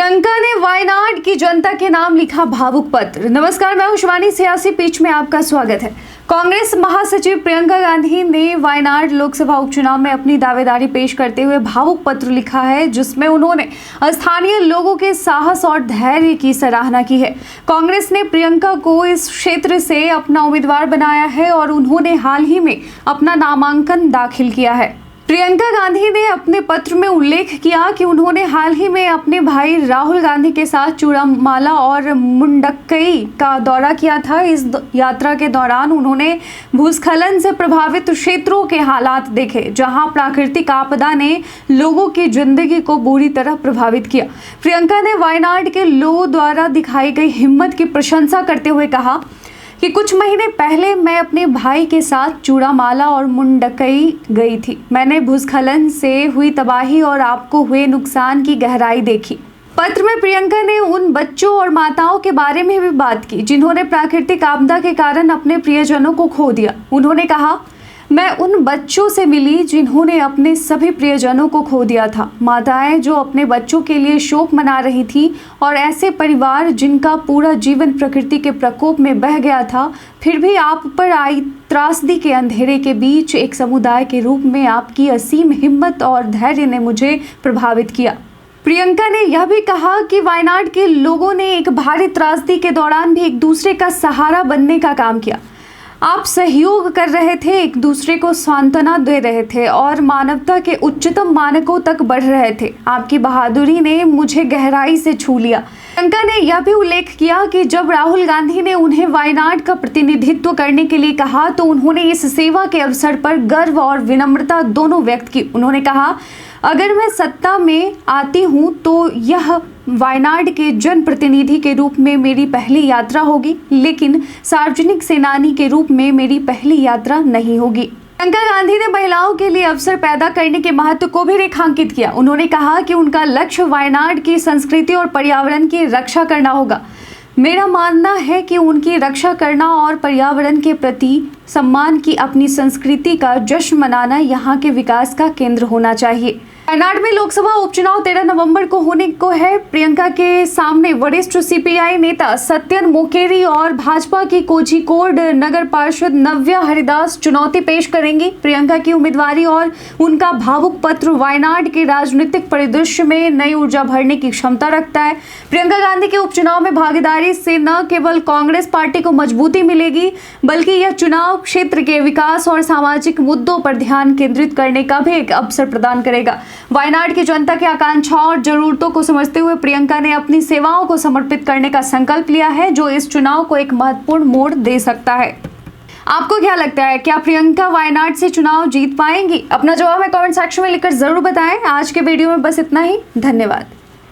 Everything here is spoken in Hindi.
प्रियंका ने वायनाड की जनता के नाम लिखा भावुक पत्र। नमस्कार, मैं हूं शिवानी, सियासी पिच में आपका स्वागत है। कांग्रेस महासचिव प्रियंका गांधी ने वायनाड लोकसभा उपचुनाव में अपनी दावेदारी पेश करते हुए भावुक पत्र लिखा है, जिसमें उन्होंने स्थानीय लोगों के साहस और धैर्य की सराहना की है। कांग्रेस ने प्रियंका को इस क्षेत्र से अपना उम्मीदवार बनाया है और उन्होंने हाल ही में अपना नामांकन दाखिल किया है। प्रियंका गांधी ने अपने पत्र में उल्लेख किया कि उन्होंने हाल ही में अपने भाई राहुल गांधी के साथ चूड़ामाला और मुंडक्कई का दौरा किया था। इस यात्रा के दौरान उन्होंने भूस्खलन से प्रभावित क्षेत्रों के हालात देखे, जहां प्राकृतिक आपदा ने लोगों की जिंदगी को बुरी तरह प्रभावित किया। प्रियंका ने वायनाड के लोगों द्वारा दिखाई गई हिम्मत की प्रशंसा करते हुए कहा कि कुछ महीने पहले मैं अपने भाई के साथ चूड़ामाला और मुंडक्कई गई थी। मैंने भूस्खलन से हुई तबाही और आपको हुए नुकसान की गहराई देखी। पत्र में प्रियंका ने उन बच्चों और माताओं के बारे में भी बात की जिन्होंने प्राकृतिक आपदा के कारण अपने प्रियजनों को खो दिया। उन्होंने कहा, मैं उन बच्चों से मिली जिन्होंने अपने सभी प्रियजनों को खो दिया था, माताएं जो अपने बच्चों के लिए शोक मना रही थी, और ऐसे परिवार जिनका पूरा जीवन प्रकृति के प्रकोप में बह गया था। फिर भी आप पर आई त्रासदी के अंधेरे के बीच एक समुदाय के रूप में आपकी असीम हिम्मत और धैर्य ने मुझे प्रभावित किया। प्रियंका ने यह भी कहा कि वायनाड के लोगों ने एक भारी त्रासदी के दौरान भी एक दूसरे का सहारा बनने का काम किया। आप सहयोग कर रहे थे, एक दूसरे को सांत्वना दे रहे थे और मानवता के उच्चतम मानकों तक बढ़ रहे थे। आपकी बहादुरी ने मुझे गहराई से छू लिया। प्रियंका ने यह भी उल्लेख किया कि जब राहुल गांधी ने उन्हें वायनाड का प्रतिनिधित्व करने के लिए कहा तो उन्होंने इस सेवा के अवसर पर गर्व और विनम्रता दोनों व्यक्त की। उन्होंने कहा, अगर मैं सत्ता में आती हूं तो यह वायनाड के जनप्रतिनिधि के रूप में मेरी पहली यात्रा होगी, लेकिन सार्वजनिक सेनानी के रूप में मेरी पहली यात्रा नहीं होगी। प्रियंका गांधी ने महिलाओं के लिए अवसर पैदा करने के महत्व को भी रेखांकित किया। उन्होंने कहा कि उनका लक्ष्य वायनाड की संस्कृति और पर्यावरण की रक्षा करना होगा। मेरा मानना है कि उनकी रक्षा करना और पर्यावरण के प्रति सम्मान की अपनी संस्कृति का जश्न मनाना यहाँ के विकास का केंद्र होना चाहिए। वायनाड में लोकसभा उपचुनाव 13 नवंबर को होने को है। प्रियंका के सामने वरिष्ठ सीपीआई नेता सत्यन मोकेरी और भाजपा की कोझिकोड नगर पार्षद नव्या हरिदास चुनौती पेश करेंगी। प्रियंका की उम्मीदवारी और उनका भावुक पत्र वायनाड के राजनीतिक परिदृश्य में नई ऊर्जा भरने की क्षमता रखता है। प्रियंका गांधी के उपचुनाव में भागीदारी से न केवल कांग्रेस पार्टी को मजबूती मिलेगी, बल्कि यह चुनाव क्षेत्र के विकास और सामाजिक मुद्दों पर ध्यान केंद्रित करने का भी एक अवसर प्रदान करेगा। वायनाड की जनता की आकांक्षाओं और जरूरतों को समझते हुए प्रियंका ने अपनी सेवाओं को समर्पित करने का संकल्प लिया है, जो इस चुनाव को एक महत्वपूर्ण मोड़ दे सकता है। आपको क्या लगता है, क्या प्रियंका वायनाड से चुनाव जीत पाएंगी? अपना जवाब हमें कमेंट सेक्शन में लिखकर जरूर बताएं। आज के वीडियो में बस इतना ही। धन्यवाद।